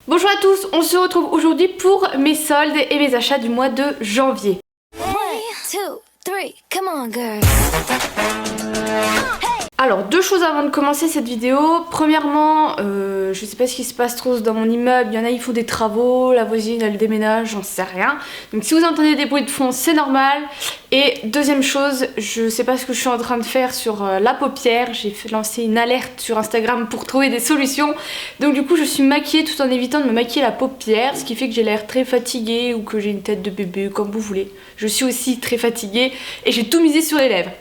Bonjour à tous, on se retrouve aujourd'hui pour mes soldes et mes achats du mois de janvier. 1, 2, 3, come on girl. Alors, deux choses avant de commencer cette vidéo. Premièrement, je sais pas ce qui se passe trop dans mon immeuble. Il y en a, ils font des travaux, la voisine elle déménage, j'en sais rien. Donc si vous entendez des bruits de fond, c'est normal. Et deuxième chose, je sais pas ce que je suis en train de faire sur la paupière. J'ai lancé une alerte sur Instagram pour trouver des solutions. Donc du coup, je suis maquillée tout en évitant de me maquiller la paupière, ce qui fait que j'ai l'air très fatiguée ou que j'ai une tête de bébé, comme vous voulez. Je suis aussi très fatiguée et j'ai tout misé sur les lèvres.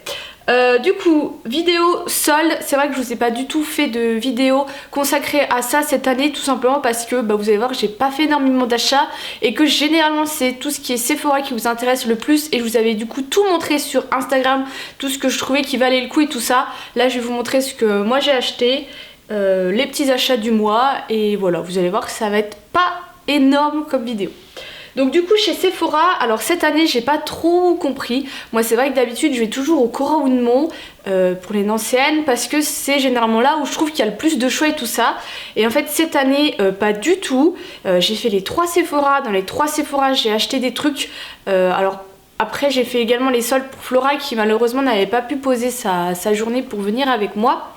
Du coup, vidéo solde, c'est vrai que je vous ai pas du tout fait de vidéo consacrée à ça cette année, tout simplement parce que vous allez voir, j'ai pas fait énormément d'achats et que généralement c'est tout ce qui est Sephora qui vous intéresse le plus, et je vous avais du coup tout montré sur Instagram, tout ce que je trouvais qui valait le coup et tout ça. Là je vais vous montrer ce que moi j'ai acheté, les petits achats du mois, et voilà, vous allez voir que ça va être pas énorme comme vidéo. Donc du coup chez Sephora, alors cette année j'ai pas trop compris. Moi c'est vrai que d'habitude je vais toujours au Cora Woodmont pour les Nancéennes, parce que c'est généralement là où je trouve qu'il y a le plus de choix et tout ça. Et en fait cette année pas du tout. J'ai fait les 3 Sephora, dans les 3 Sephora j'ai acheté des trucs. Alors après j'ai fait également les soldes pour Flora qui malheureusement n'avait pas pu poser sa journée pour venir avec moi.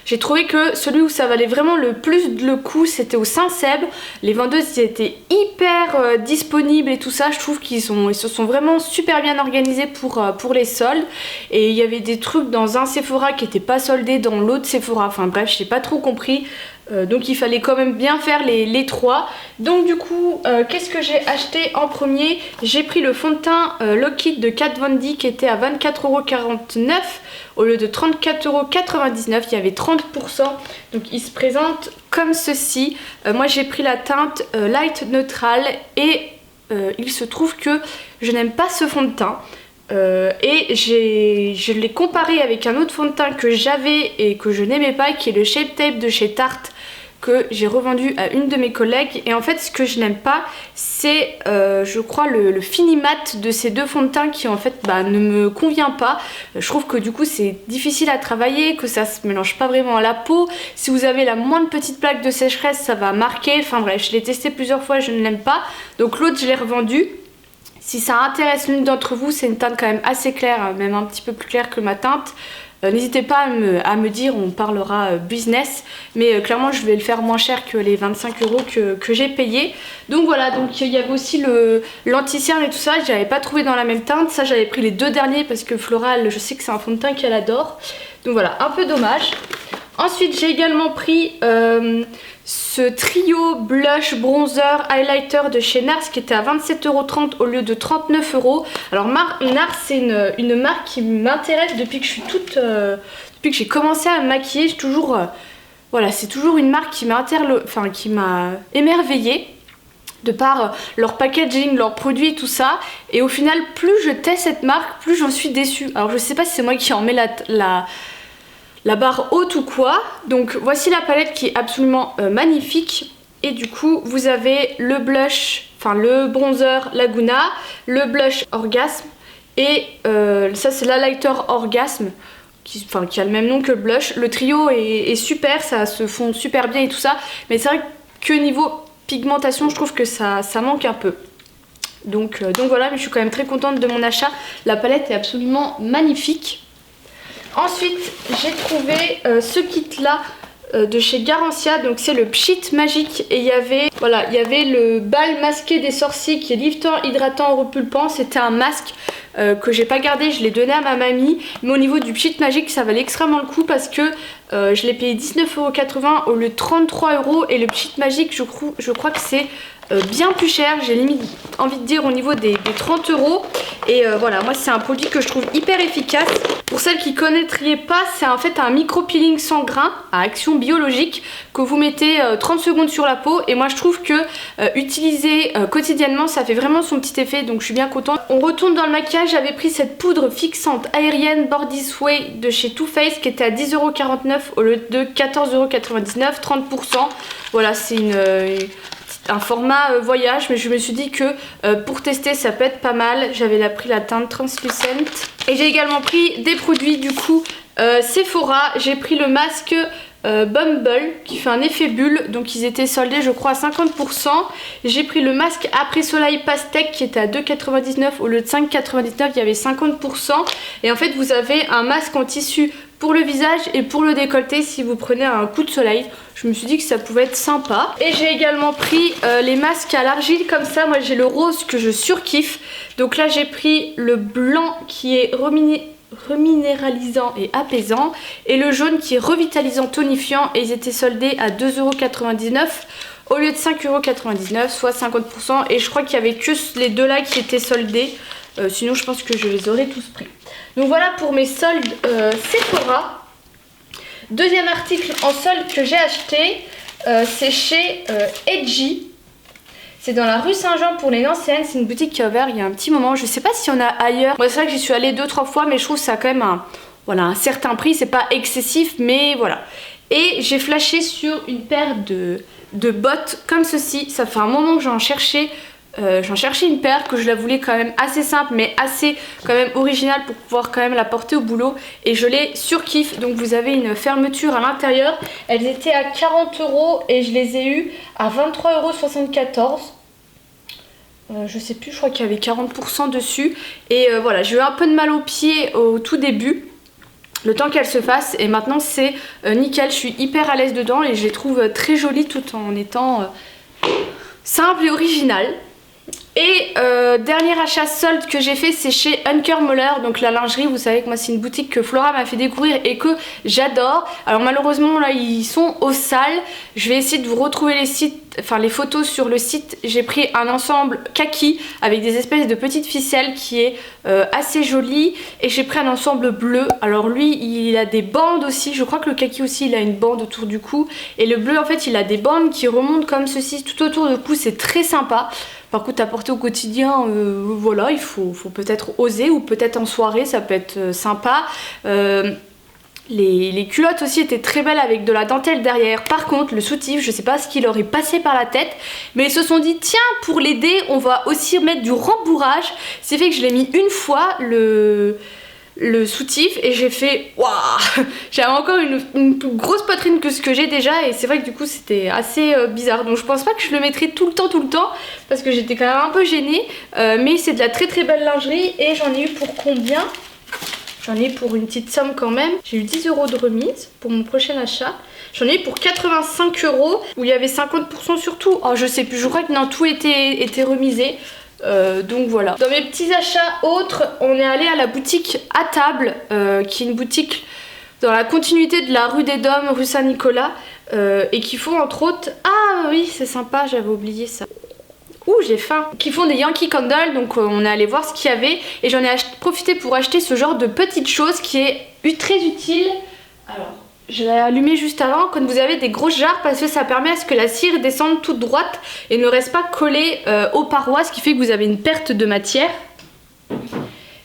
J'ai trouvé que celui où ça valait vraiment le plus le coup, c'était au Saint-Seb. Les vendeuses ils étaient hyper disponibles et tout ça. Je trouve qu'ils se sont vraiment super bien organisés pour les soldes. Et il y avait des trucs dans un Sephora qui n'étaient pas soldés dans l'autre Sephora. Enfin bref, j'ai pas trop compris. Donc il fallait quand même bien faire les 3. Donc du coup, qu'est-ce que j'ai acheté en premier? J'ai pris le fond de teint Lockheed de Kat Von D qui était à 24,49 € au lieu de 34,99 €. Il y avait 30%. Donc il se présente comme ceci. Moi j'ai pris la teinte Light Neutral et il se trouve que je n'aime pas ce fond de teint. Et je l'ai comparé avec un autre fond de teint que j'avais et que je n'aimais pas, qui est le Shape Tape de chez Tarte, que j'ai revendu à une de mes collègues. Et en fait ce que je n'aime pas, c'est je crois le fini mat de ces deux fonds de teint qui en fait ne me convient pas. Je trouve que du coup c'est difficile à travailler, que ça se mélange pas vraiment à la peau. Si vous avez la moindre petite plaque de sécheresse, ça va marquer. Enfin bref, je l'ai testé plusieurs fois, je ne l'aime pas. Donc l'autre je l'ai revendu. Si ça intéresse l'une d'entre vous, c'est une teinte quand même assez claire, même un petit peu plus claire que ma teinte. N'hésitez pas à me dire, on parlera business, mais clairement je vais le faire moins cher que les 25 € que j'ai payé. Donc voilà, donc il y avait aussi l'anti-cerne et tout ça, je n'avais pas trouvé dans la même teinte. Ça j'avais pris les deux derniers parce que Floral, je sais que c'est un fond de teint qu'elle adore. Donc voilà, un peu dommage. Ensuite j'ai également pris ce trio blush, bronzer, highlighter de chez NARS qui était à 27,30 € au lieu de 39 €. Alors NARS c'est une marque qui m'intéresse depuis que je suis depuis que j'ai commencé à me maquiller. Voilà, c'est toujours une marque qui m'a émerveillée de par leur packaging, leurs produits et tout ça. Et au final, plus je teste cette marque, plus j'en suis déçue. Alors je sais pas si c'est moi qui en mets la barre haute ou quoi. Donc voici la palette qui est absolument magnifique. Et du coup vous avez le blush, enfin le bronzer Laguna, le blush Orgasme et ça c'est l'highlighter Orgasme qui a le même nom que le blush. Le trio est super, ça se fond super bien et tout ça, mais c'est vrai que niveau pigmentation je trouve que ça manque un peu. Donc voilà, mais je suis quand même très contente de mon achat. La palette est absolument magnifique. Ensuite j'ai trouvé ce kit là de chez Garancia, donc c'est le Pchit Magique, et il y avait le bal masqué des sorciers qui est liftant, hydratant, repulpant. C'était un masque que j'ai pas gardé, je l'ai donné à ma mamie, mais au niveau du Pchit Magique ça valait extrêmement le coup parce que je l'ai payé 19,80 € au lieu de 33 €, et le Pchit Magique je crois que c'est bien plus cher, j'ai limite envie de dire au niveau des 30 €. Et voilà, moi c'est un produit que je trouve hyper efficace. Pour celles qui ne connaîtraient pas, c'est en fait un micro-peeling sans grains à action biologique que vous mettez 30 secondes sur la peau. Et moi je trouve que utiliser quotidiennement ça fait vraiment son petit effet, donc je suis bien contente. On retourne dans le maquillage, j'avais pris cette poudre fixante aérienne Born This Way de chez Too Faced qui était à 10,49 € au lieu de 14,99 €, 30%. Voilà, c'est un format voyage, mais je me suis dit que pour tester ça peut être pas mal. J'avais pris la teinte Translucent et j'ai également pris des produits du coup Sephora. J'ai pris le masque Bumble qui fait un effet bulle, donc ils étaient soldés je crois à 50%. J'ai pris le masque après soleil pastèque qui était à 2,99 au lieu de 5,99, il y avait 50%. Et en fait vous avez un masque en tissu pour le visage et pour le décolleté si vous prenez un coup de soleil. Je me suis dit que ça pouvait être sympa. Et j'ai également pris les masques à l'argile comme ça. Moi j'ai le rose que je surkiffe. Donc là j'ai pris le blanc qui est reminéralisant et apaisant et le jaune qui est revitalisant tonifiant, et ils étaient soldés à 2,99€ au lieu de 5,99€, soit 50%, et je crois qu'il y avait que les deux là qui étaient soldés, sinon je pense que je les aurais tous pris. Donc voilà pour mes soldes Sephora. Deuxième article en solde que j'ai acheté, c'est chez Edgy. C'est dans la rue Saint-Jean pour les Nancéennes, c'est une boutique qui a ouvert il y a un petit moment, je sais pas s'il y en a ailleurs. Moi c'est vrai que j'y suis allée 2-3 fois, mais je trouve que ça a quand même un certain prix, c'est pas excessif, mais voilà. Et j'ai flashé sur une paire de bottes comme ceci, ça fait un moment que j'en cherchais une paire, que je la voulais quand même assez simple mais assez quand même originale pour pouvoir quand même la porter au boulot, et je l'ai surkiffe. Donc vous avez une fermeture à l'intérieur, elles étaient à 40€ et je les ai eues à 23,74€. Je sais plus, je crois qu'il y avait 40% dessus, et voilà, j'ai eu un peu de mal aux pieds au tout début, le temps qu'elle se fasse, et maintenant c'est nickel, je suis hyper à l'aise dedans et je les trouve très jolies tout en étant simple et original. Et dernier achat solde que j'ai fait, c'est chez Hunker Moller, donc la lingerie. Vous savez que moi c'est une boutique que Flora m'a fait découvrir et que j'adore. Alors malheureusement là ils sont aux salles. Je vais essayer de vous retrouver les photos sur le site. J'ai pris un ensemble kaki avec des espèces de petites ficelles qui est assez joli, et j'ai pris un ensemble bleu. Alors lui il a des bandes aussi, je crois que le kaki aussi il a une bande autour du cou, et le bleu en fait il a des bandes qui remontent comme ceci tout autour du cou, c'est très sympa. Par contre à porter au quotidien, voilà, il faut peut-être oser, ou peut-être en soirée ça peut être sympa. Les culottes aussi étaient très belles avec de la dentelle derrière. Par contre le soutif, je sais pas ce qui leur est passé par la tête, mais ils se sont dit tiens, pour l'aider on va aussi mettre du rembourrage. C'est fait que je l'ai mis une fois le soutif, et j'ai fait waouh, j'avais encore une plus grosse poitrine que ce que j'ai déjà, et c'est vrai que du coup c'était assez bizarre. Donc je pense pas que je le mettrai tout le temps parce que j'étais quand même un peu gênée, mais c'est de la très très belle lingerie. Et j'en ai eu pour combien? J'en ai eu pour une petite somme quand même. J'ai eu 10€ de remise pour mon prochain achat. J'en ai eu pour 85€, où il y avait 50% sur tout. Oh je sais plus, je crois que non, tout était remisé. Donc voilà. Dans mes petits achats autres, on est allé à la boutique à table, qui est une boutique dans la continuité de la rue des Dômes, rue Saint-Nicolas, et qui font entre autres, ah oui c'est sympa, j'avais oublié ça. Ouh j'ai faim. Qui font des Yankee Candle, donc on est allé voir ce qu'il y avait, et j'en ai profité pour acheter ce genre de petites choses qui est très utile. Alors je l'ai allumé juste avant, quand vous avez des grosses jarres, parce que ça permet à ce que la cire descende toute droite et ne reste pas collée aux parois, ce qui fait que vous avez une perte de matière.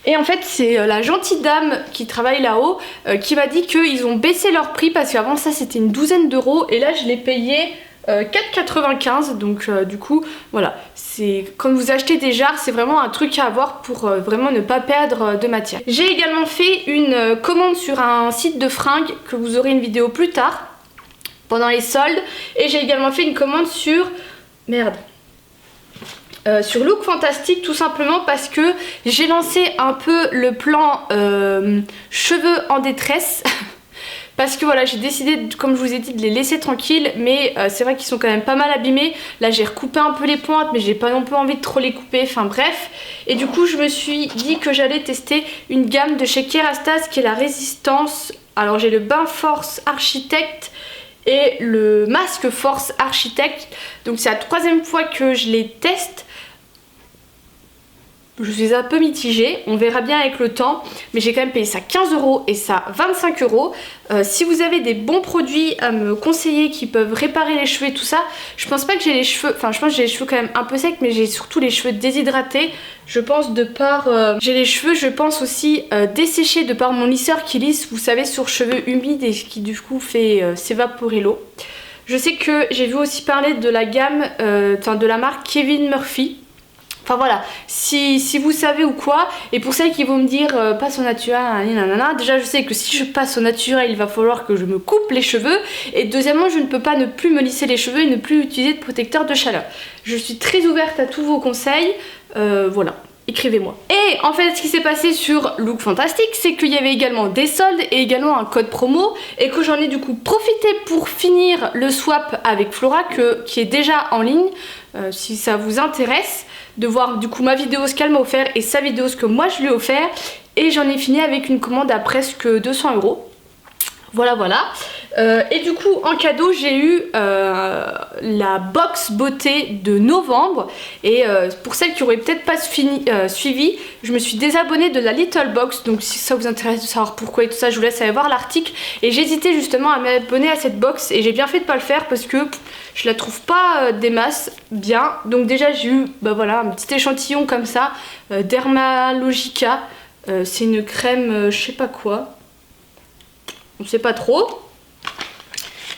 Et en fait c'est la gentille dame qui travaille là-haut qui m'a dit qu'ils ont baissé leur prix, parce qu'avant ça c'était une douzaine d'euros, et là je l'ai payé 4,95€. Donc du coup voilà, c'est quand vous achetez des jarres, c'est vraiment un truc à avoir pour vraiment ne pas perdre de matière. J'ai également fait une commande sur un site de fringues, que vous aurez une vidéo plus tard pendant les soldes, et j'ai également fait une commande sur sur Look Fantastic, tout simplement parce que j'ai lancé un peu le plan cheveux en détresse. Parce que voilà, j'ai décidé, comme je vous ai dit, de les laisser tranquilles, mais c'est vrai qu'ils sont quand même pas mal abîmés. Là j'ai recoupé un peu les pointes, mais j'ai pas non plus envie de trop les couper, enfin bref. Et du coup je me suis dit que j'allais tester une gamme de chez Kerastase qui est la Résistance. Alors j'ai le Bain Force Architect et le Masque Force Architect. Donc c'est la troisième fois que je les teste. Je suis un peu mitigée, on verra bien avec le temps, mais j'ai quand même payé ça 15€ et ça 25€. Si vous avez des bons produits à me conseiller qui peuvent réparer les cheveux et tout ça, je pense pas que j'ai les cheveux, enfin je pense que j'ai les cheveux quand même un peu secs, mais j'ai surtout les cheveux déshydratés, je pense de par... j'ai les cheveux, je pense aussi desséchés de par mon lisseur qui lisse, vous savez, sur cheveux humides, et qui du coup fait s'évaporer l'eau. Je sais que j'ai vu aussi parler de la gamme, de la marque Kevin Murphy. Enfin voilà, si vous savez ou quoi, et pour celles qui vont me dire passe au naturel, nanana, déjà je sais que si je passe au naturel, il va falloir que je me coupe les cheveux, et deuxièmement je ne peux pas ne plus me lisser les cheveux et ne plus utiliser de protecteur de chaleur. Je suis très ouverte à tous vos conseils, voilà. Écrivez-moi. Et en fait ce qui s'est passé sur Look Fantastic, c'est qu'il y avait également des soldes et également un code promo et que j'en ai du coup profité pour finir le swap avec Flora qui est déjà en ligne, si ça vous intéresse de voir du coup ma vidéo ce qu'elle m'a offert et sa vidéo ce que moi je lui ai offert, et j'en ai fini avec une commande à presque 200 €. Voilà voilà. Et du coup en cadeau j'ai eu la box beauté de novembre, et pour celles qui auraient peut-être pas suivi, je me suis désabonnée de la Little Box, donc si ça vous intéresse de savoir pourquoi et tout ça, je vous laisse aller voir l'article. Et j'hésitais justement à m'abonner à cette box et j'ai bien fait de pas le faire parce que je la trouve pas des masses bien. Donc déjà j'ai eu voilà, un petit échantillon comme ça, Dermalogica, c'est une crème je sais pas quoi, on sait pas trop.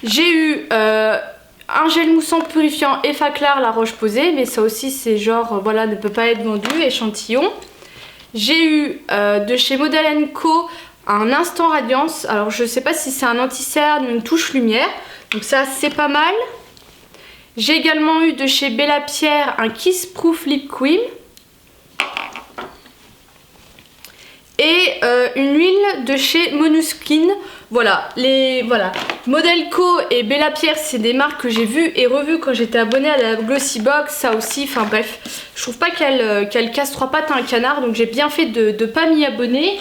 J'ai eu un gel moussant purifiant Effaclar La Roche-Posay, mais ça aussi c'est genre voilà, ne peut pas être vendu, échantillon. J'ai eu de chez Model & Co un instant radiance, alors je sais pas si c'est un anti-cerne ou une touche lumière, donc ça c'est pas mal. J'ai également eu de chez Bella Pierre un Kiss Proof Lip Cream. Et une huile de chez Monuskin. Voilà, Model Co et Bella Pierre, c'est des marques que j'ai vues et revues quand j'étais abonnée à la Glossy Box, ça aussi, enfin bref, je trouve pas qu'elle casse trois pattes à un canard, donc j'ai bien fait de pas m'y abonner.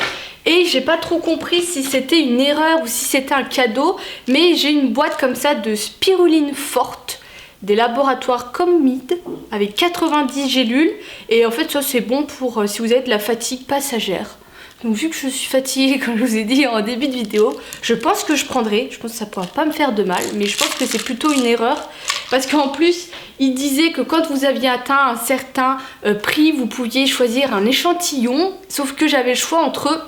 Et j'ai pas trop compris si c'était une erreur ou si c'était un cadeau, mais j'ai une boîte comme ça de spiruline forte des laboratoires Commid avec 90 gélules, et en fait ça c'est bon pour si vous avez de la fatigue passagère. Donc vu que je suis fatiguée, comme je vous ai dit en début de vidéo, je pense que je prendrai. Je pense que ça pourra pas me faire de mal, mais je pense que c'est plutôt une erreur. Parce qu'en plus, il disait que quand vous aviez atteint un certain prix, vous pouviez choisir un échantillon. Sauf que j'avais le choix entre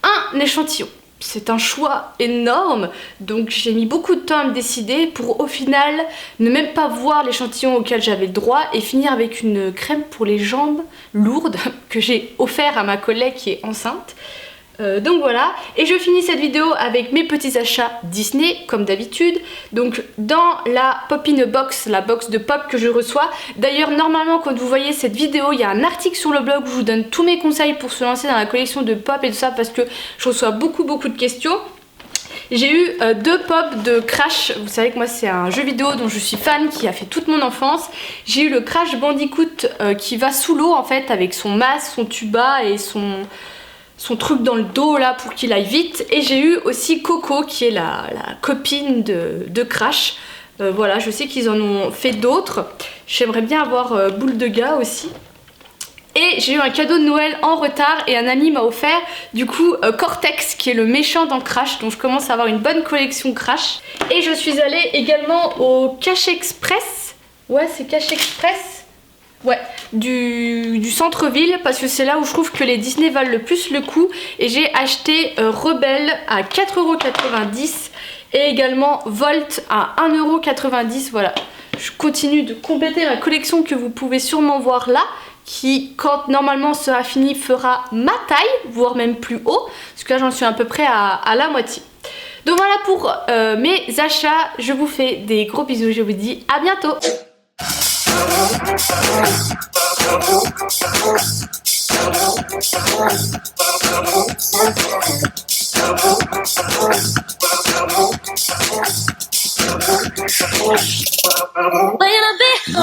un échantillon. C'est un choix énorme, donc j'ai mis beaucoup de temps à me décider pour au final ne même pas voir l'échantillon auquel j'avais le droit et finir avec une crème pour les jambes lourde que j'ai offert à ma collègue qui est enceinte. Donc voilà, et je finis cette vidéo avec mes petits achats Disney comme d'habitude. Donc dans la Pop in a Box, la box de pop que je reçois, d'ailleurs normalement quand vous voyez cette vidéo il y a un article sur le blog où je vous donne tous mes conseils pour se lancer dans la collection de pop et tout ça, parce que je reçois beaucoup de questions. J'ai eu deux pop de Crash, vous savez que moi c'est un jeu vidéo dont je suis fan, qui a fait toute mon enfance. J'ai eu le Crash Bandicoot qui va sous l'eau en fait, avec son masque, son tuba et son truc dans le dos là pour qu'il aille vite. Et j'ai eu aussi Coco qui est la copine de Crash. Voilà, je sais qu'ils en ont fait d'autres. J'aimerais bien avoir Boule de Gars aussi. Et j'ai eu un cadeau de Noël en retard et un ami m'a offert du coup Cortex qui est le méchant dans Crash, donc je commence à avoir une bonne collection Crash. Et je suis allée également au Cash Express. Ouais, c'est Cash Express. Ouais, du centre-ville, parce que c'est là où je trouve que les Disney valent le plus le coup. Et j'ai acheté Rebelle à 4,90 € et également Volt à 1,90 €. Voilà, je continue de compléter ma collection que vous pouvez sûrement voir là, qui quand normalement sera fini fera ma taille, voire même plus haut, parce que là j'en suis à peu près à la moitié. Donc voilà pour mes achats, je vous fais des gros bisous, je vous dis à bientôt. Wait a bit.